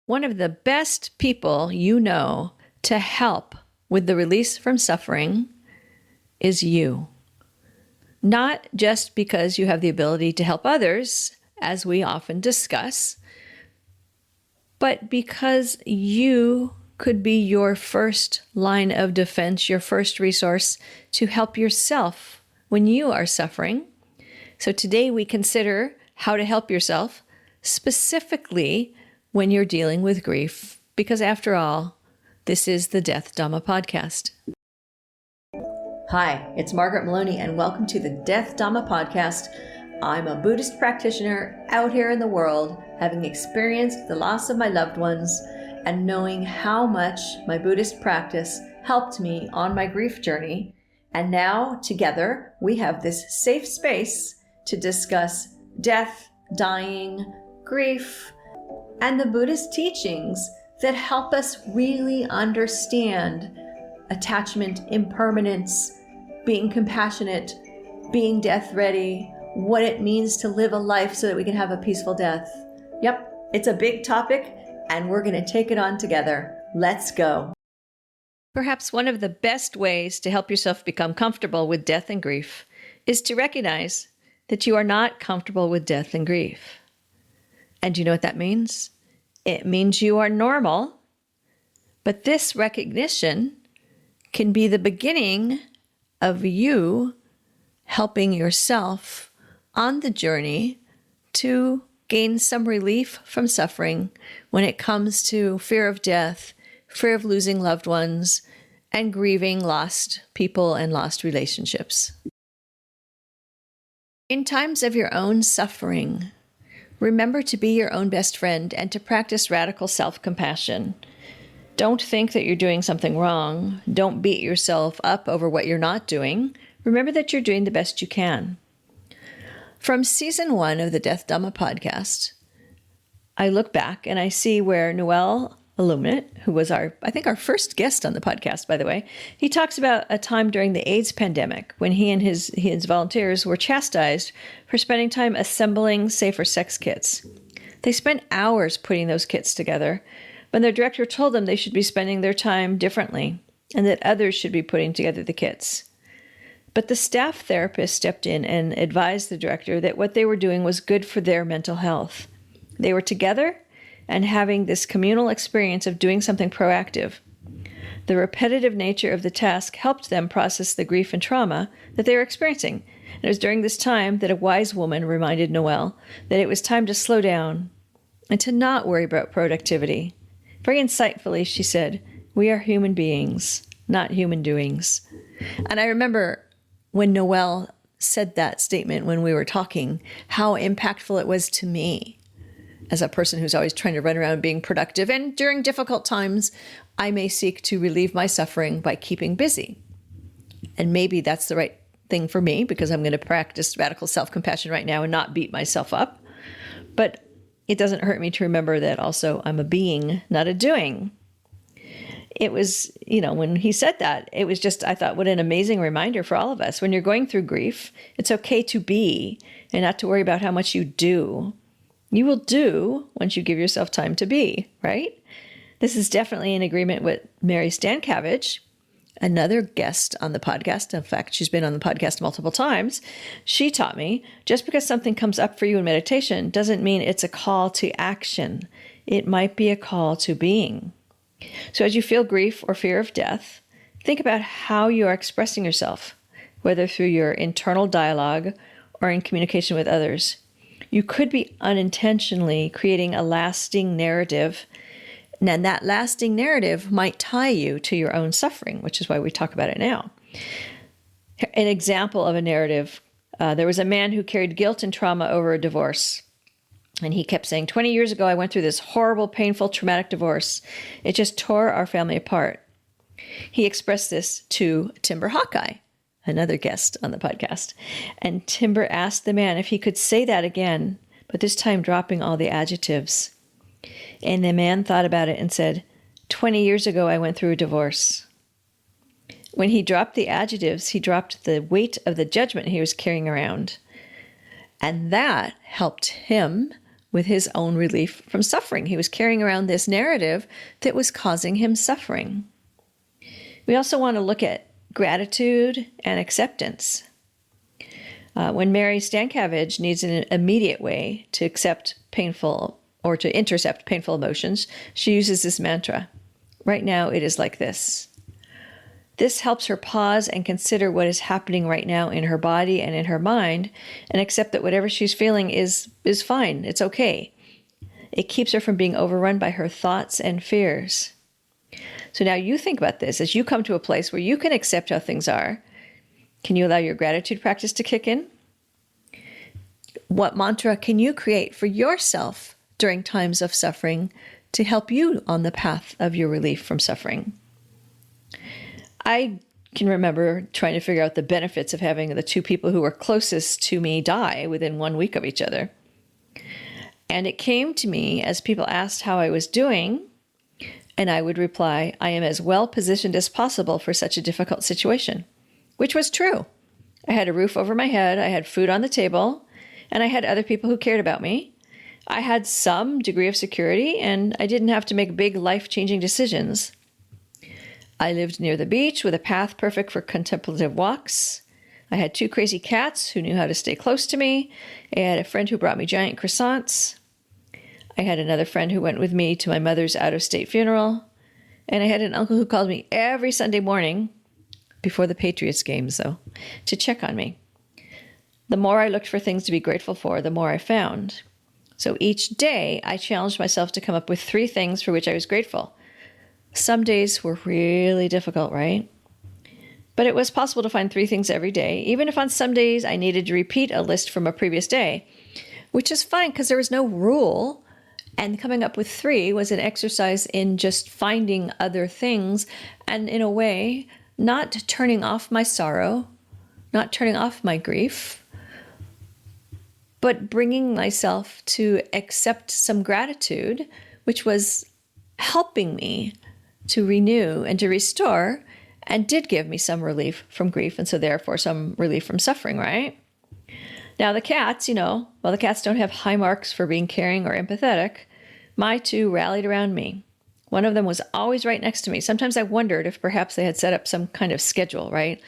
One of the best people you know to help with the release from suffering is you. Not just because you have the ability to help others, as we often discuss, but because you could be your first line of defense, your first resource to help yourself when you are suffering. So today we consider how to help yourself, specifically when you're dealing with grief, because after all, this is the Death Dhamma podcast. Hi, it's Margaret Meloni, and welcome to the Death Dhamma podcast. I'm a Buddhist practitioner out here in the world, having experienced the loss of my loved ones and knowing how much my Buddhist practice helped me on my grief journey. And now, together, we have this safe space to discuss death, dying, grief, and the Buddhist teachings that help us really understand attachment, impermanence, being compassionate, being death ready, what it means to live a life so that we can have a peaceful death. Yep, it's a big topic, and we're going to take it on together. Let's go. Perhaps one of the best ways to help yourself become comfortable with death and grief is to recognize that you are not comfortable with death and grief. And do you know what that means? It means you are normal, but this recognition can be the beginning of you helping yourself on the journey to gain some relief from suffering when it comes to fear of death, fear of losing loved ones, and grieving lost people and lost relationships. In times of your own suffering, remember to be your own best friend and to practice radical self-compassion. Don't think that you're doing something wrong. Don't beat yourself up over what you're not doing. Remember that you're doing the best you can. From season 1 of the Death Dhamma podcast, I look back and I see where Noel Illuminate, who was our first guest on the podcast, by the way, he talks about a time during the AIDS pandemic when he and his volunteers were chastised for spending time assembling safer sex kits. They spent hours putting those kits together, but their director told them they should be spending their time differently and that others should be putting together the kits. But the staff therapist stepped in and advised the director that what they were doing was good for their mental health. They were together and having this communal experience of doing something proactive. The repetitive nature of the task helped them process the grief and trauma that they were experiencing. And it was during this time that a wise woman reminded Noel that it was time to slow down and to not worry about productivity. Very insightfully, she said, "We are human beings, not human doings." And I remember when Noel said that statement when we were talking, how impactful it was to me as a person who's always trying to run around being productive. And during difficult times, I may seek to relieve my suffering by keeping busy. And maybe that's the right thing for me because I'm going to practice radical self-compassion right now and not beat myself up. But it doesn't hurt me to remember that also I'm a being, not a doing. It was, when he said that, it was just, I thought, what an amazing reminder for all of us. When you're going through grief, it's okay to be and not to worry about how much you do. You will do once you give yourself time to be, right? This is definitely in agreement with Mary Stankiewicz, another guest on the podcast. In fact, she's been on the podcast multiple times. She taught me, just because something comes up for you in meditation doesn't mean it's a call to action. It might be a call to being. So as you feel grief or fear of death, think about how you are expressing yourself, whether through your internal dialogue or in communication with others. You could be unintentionally creating a lasting narrative, and that lasting narrative might tie you to your own suffering, which is why we talk about it now. An example of a narrative, there was a man who carried guilt and trauma over a divorce. And he kept saying, 20 years ago, I went through this horrible, painful, traumatic divorce. It just tore our family apart. He expressed this to Timber Hawkeye, another guest on the podcast. And Timber asked the man if he could say that again, but this time dropping all the adjectives. And the man thought about it and said, 20 years ago, I went through a divorce. When he dropped the adjectives, he dropped the weight of the judgment he was carrying around. And that helped him with his own relief from suffering. He was carrying around this narrative that was causing him suffering. We also want to look at gratitude and acceptance. When Mary Stankiewicz needs an immediate way to accept painful or to intercept painful emotions, she uses this mantra. Right now, it is like this. This helps her pause and consider what is happening right now in her body and in her mind, and accept that whatever she's feeling is fine. It's okay. It keeps her from being overrun by her thoughts and fears. So now you think about this. As you come to a place where you can accept how things are, can you allow your gratitude practice to kick in? What mantra can you create for yourself during times of suffering to help you on the path of your relief from suffering? I can remember trying to figure out the benefits of having the two people who were closest to me die within 1 week of each other. And it came to me as people asked how I was doing, and I would reply, I am as well positioned as possible for such a difficult situation, which was true. I had a roof over my head, I had food on the table, and I had other people who cared about me. I had some degree of security, and I didn't have to make big life-changing decisions. I lived near the beach with a path perfect for contemplative walks. I had 2 crazy cats who knew how to stay close to me. I had a friend who brought me giant croissants. I had another friend who went with me to my mother's out-of-state funeral. And I had an uncle who called me every Sunday morning, before the Patriots games though, to check on me. The more I looked for things to be grateful for, the more I found. So each day I challenged myself to come up with 3 things for which I was grateful. Some days were really difficult, right? But it was possible to find 3 things every day, even if on some days I needed to repeat a list from a previous day, which is fine because there was no rule. And coming up with 3 was an exercise in just finding other things and, in a way, not turning off my sorrow, not turning off my grief, but bringing myself to accept some gratitude, which was helping me to renew and to restore, and did give me some relief from grief, and so therefore some relief from suffering, right? Now the cats, the cats don't have high marks for being caring or empathetic, my 2 rallied around me. One of them was always right next to me. Sometimes I wondered if perhaps they had set up some kind of schedule, right?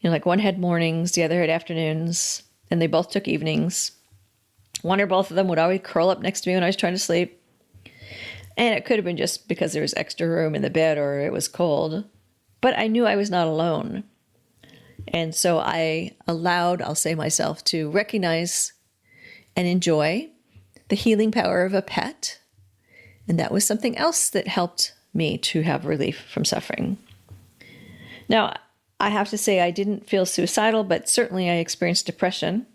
Like one had mornings, the other had afternoons, and they both took evenings. One or both of them would always curl up next to me when I was trying to sleep. And it could have been just because there was extra room in the bed or it was cold. But I knew I was not alone. And so I allowed, myself, to recognize and enjoy the healing power of a pet. And that was something else that helped me to have relief from suffering. Now, I have to say I didn't feel suicidal, but certainly I experienced depression.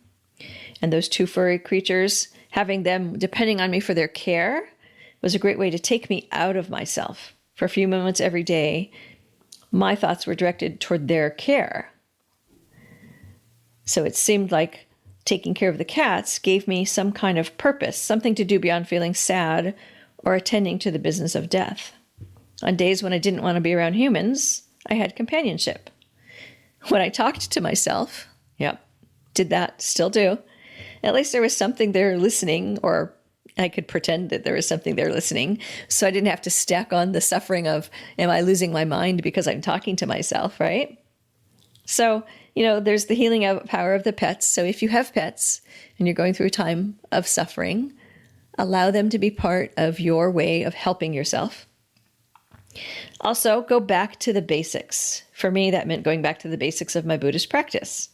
And those 2 furry creatures, having them depending on me for their care, was a great way to take me out of myself. For a few moments every day, my thoughts were directed toward their care. So it seemed like taking care of the cats gave me some kind of purpose, something to do beyond feeling sad or attending to the business of death. On days when I didn't want to be around humans, I had companionship. When I talked to myself, did that, still do, at least there was something there listening, or I could pretend that there was something there listening, so I didn't have to stack on the suffering of, am I losing my mind because I'm talking to myself, right? So, there's the healing power of the pets. So if you have pets and you're going through a time of suffering, allow them to be part of your way of helping yourself. Also, go back to the basics. For me, that meant going back to the basics of my Buddhist practice.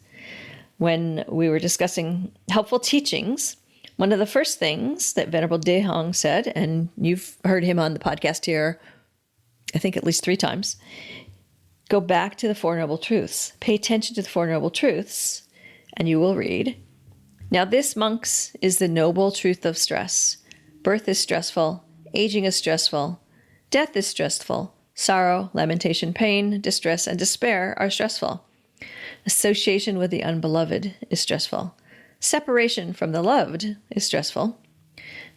When we were discussing helpful teachings, one of the first things that Venerable Dehong said, and you've heard him on the podcast here, I think at least 3 times, go back to the Four Noble Truths. Pay attention to the Four Noble Truths, and you will read, now this, monks, is the noble truth of stress. Birth is stressful, aging is stressful, death is stressful, sorrow, lamentation, pain, distress, and despair are stressful. Association with the unbeloved is stressful. Separation from the loved is stressful.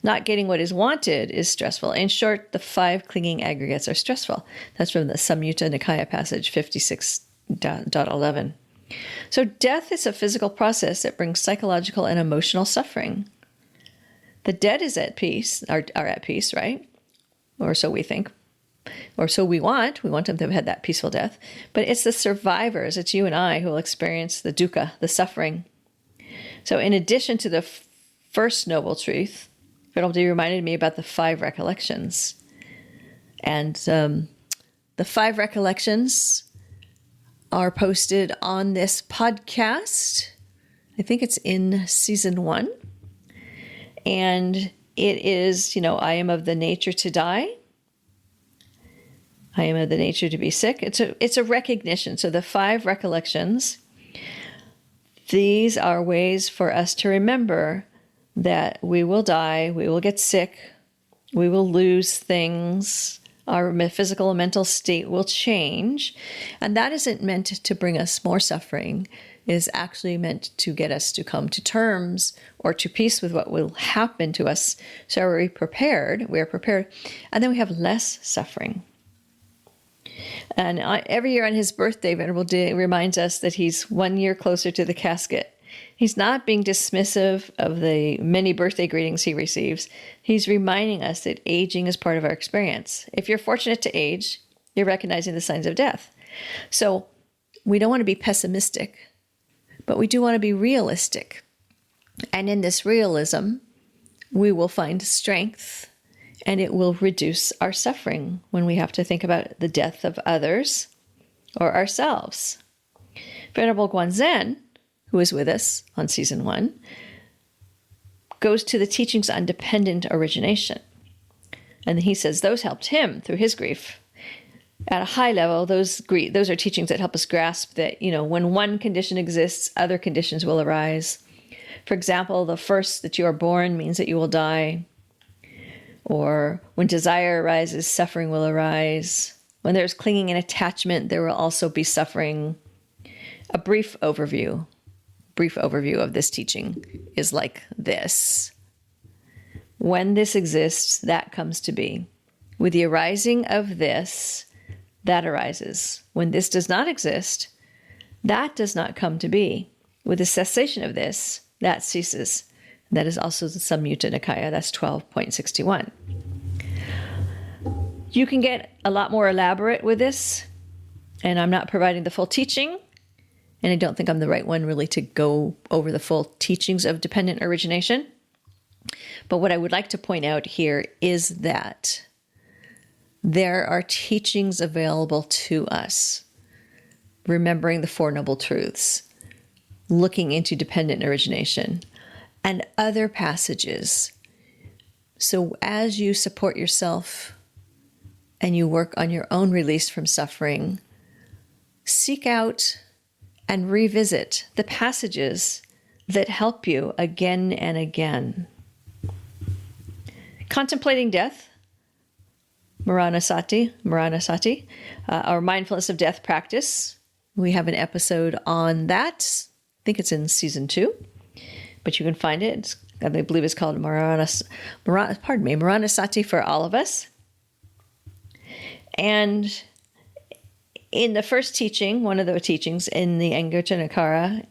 Not getting what is wanted is stressful. In short, the 5 clinging aggregates are stressful. That's from the Samyutta Nikaya passage 56.11. So death is a physical process that brings psychological and emotional suffering. The dead is at peace, are at peace, right? Or so we think. Or so we want. We want them to have had that peaceful death. But it's the survivors, it's you and I, who will experience the dukkha, the suffering. So in addition to the first noble truth, Venerable D reminded me about the 5 recollections. And the 5 recollections are posted on this podcast. I think it's in season 1. And it is, I am of the nature to die. I am of the nature to be sick. It's a recognition. So the 5 recollections, these are ways for us to remember that we will die, we will get sick, we will lose things, our physical and mental state will change. And that isn't meant to bring us more suffering. It is actually meant to get us to come to terms or to peace with what will happen to us. So we are prepared, and then we have less suffering. And every year on his birthday, Venerable D reminds us that he's 1 year closer to the casket. He's not being dismissive of the many birthday greetings he receives. He's reminding us that aging is part of our experience. If you're fortunate to age, you're recognizing the signs of death. So we don't want to be pessimistic, but we do want to be realistic. And in this realism, we will find strength, and it will reduce our suffering when we have to think about the death of others or ourselves. Venerable Guanzen, who is with us on season 1, goes to the teachings on dependent origination. And he says those helped him through his grief. At a high level, those are teachings that help us grasp that, when one condition exists, other conditions will arise. For example, the first that you are born means that you will die. Or when desire arises, suffering will arise. When there's clinging and attachment, there will also be suffering. A brief overview of this teaching is like this. When this exists, that comes to be. With the arising of this, that arises. When this does not exist, that does not come to be. With the cessation of this, that ceases. That is also the Samyutta Nikaya, that's 12.61. You can get a lot more elaborate with this, and I'm not providing the full teaching, and I don't think I'm the right one really to go over the full teachings of dependent origination. But what I would like to point out here is that there are teachings available to us, remembering the Four Noble Truths, looking into dependent origination, and other passages. So as you support yourself and you work on your own release from suffering, seek out and revisit the passages that help you again and again. Contemplating death, Maranasati, our mindfulness of death practice. We have an episode on that. I think it's in season 2, but you can find it. I believe it's called Maranasati for all of us. And in the first teaching, one of the teachings in the Anguttara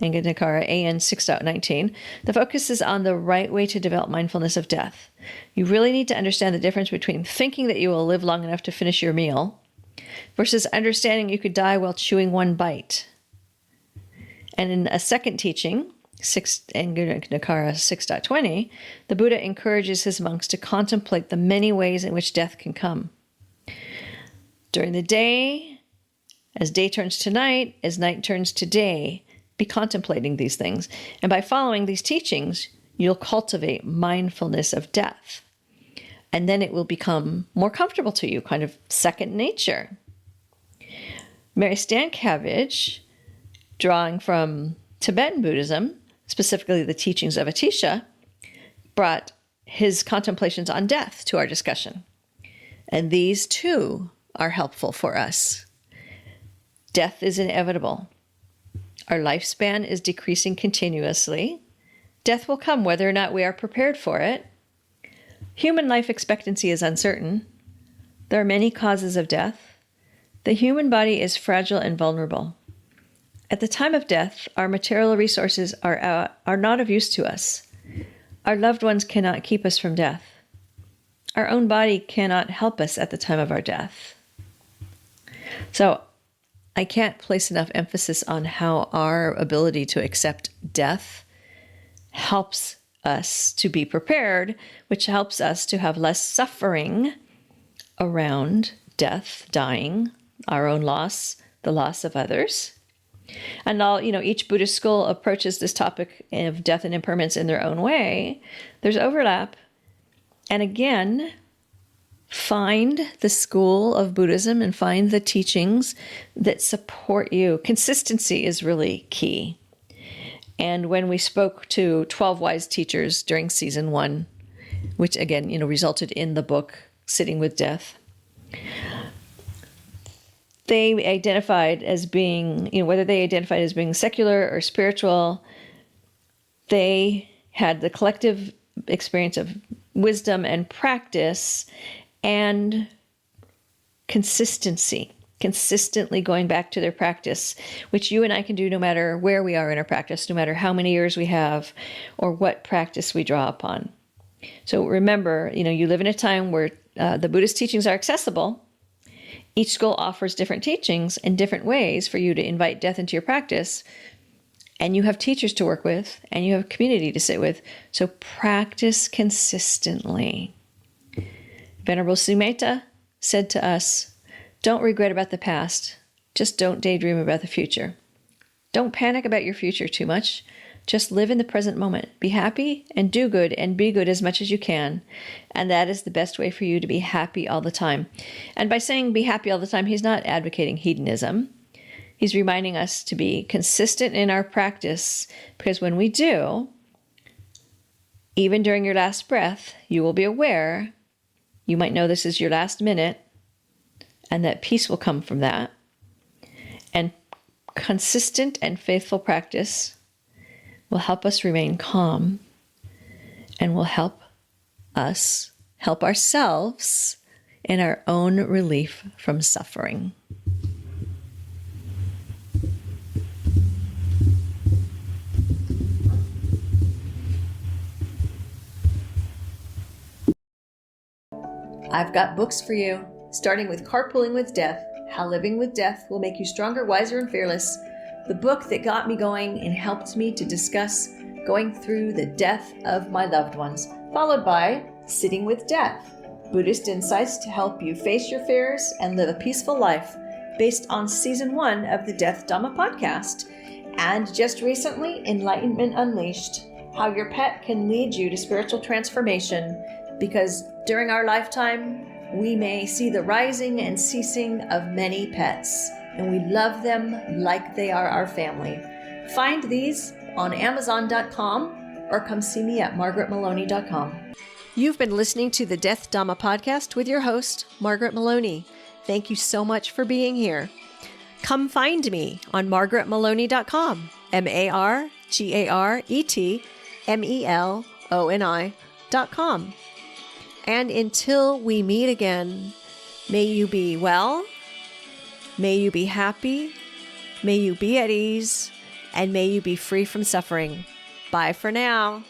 Nikaya, AN 6.19, the focus is on the right way to develop mindfulness of death. You really need to understand the difference between thinking that you will live long enough to finish your meal versus understanding you could die while chewing one bite. And in a second teaching, Anguttara Nikaya 6.20, the Buddha encourages his monks to contemplate the many ways in which death can come. During the day, as day turns to night, as night turns to day, be contemplating these things. And by following these teachings, you'll cultivate mindfulness of death. And then it will become more comfortable to you, kind of second nature. Mary Stankiewicz, drawing from Tibetan Buddhism, specifically the teachings of Atisha, brought his contemplations on death to our discussion. And these too are helpful for us. Death is inevitable. Our lifespan is decreasing continuously. Death will come whether or not we are prepared for it. Human life expectancy is uncertain. There are many causes of death. The human body is fragile and vulnerable. At the time of death, our material resources are not of use to us. Our loved ones cannot keep us from death. Our own body cannot help us at the time of our death. So I can't place enough emphasis on how our ability to accept death helps us to be prepared, which helps us to have less suffering around death, dying, our own loss, the loss of others. And each Buddhist school approaches this topic of death and impermanence in their own way. There's overlap. And again, find the school of Buddhism and find the teachings that support you. Consistency is really key. And when we spoke to 12 wise teachers during season 1, which again, resulted in the book, Sitting with Death, they identified as being, whether they identified as being secular or spiritual, they had the collective experience of wisdom and practice and consistency, consistently going back to their practice, which you and I can do no matter where we are in our practice, no matter how many years we have or what practice we draw upon. So remember, you live in a time where the Buddhist teachings are accessible. Each school offers different teachings and different ways for you to invite death into your practice. And you have teachers to work with, and you have a community to sit with. So practice consistently. Venerable Sumedha said to us, don't regret about the past. Just don't daydream about the future. Don't panic about your future too much. Just live in the present moment. Be happy and do good and be good as much as you can. And that is the best way for you to be happy all the time. And by saying be happy all the time, he's not advocating hedonism. He's reminding us to be consistent in our practice, because when we do, even during your last breath, you will be aware, you might know this is your last minute, and that peace will come from that. And consistent and faithful practice will help us remain calm and will help us help ourselves in our own relief from suffering. I've got books for you, starting with Carpooling with Death, How Living with Death Will Make You Stronger, Wiser, and Fearless, the book that got me going and helped me to discuss going through the death of my loved ones, followed by Sitting with Death, Buddhist insights to help you face your fears and live a peaceful life, based on season 1 of the Death Dhamma podcast. And just recently, Enlightenment Unleashed, how your pet can lead you to spiritual transformation, because during our lifetime, we may see the rising and ceasing of many pets, and we love them like they are our family. Find these on Amazon.com or come see me at MargaretMeloni.com. You've been listening to the Death Dhamma podcast with your host, Margaret Meloni. Thank you so much for being here. Come find me on MargaretMeloni.com, MargaretMeloni.com. And until we meet again, may you be well, may you be happy, may you be at ease, and may you be free from suffering. Bye for now.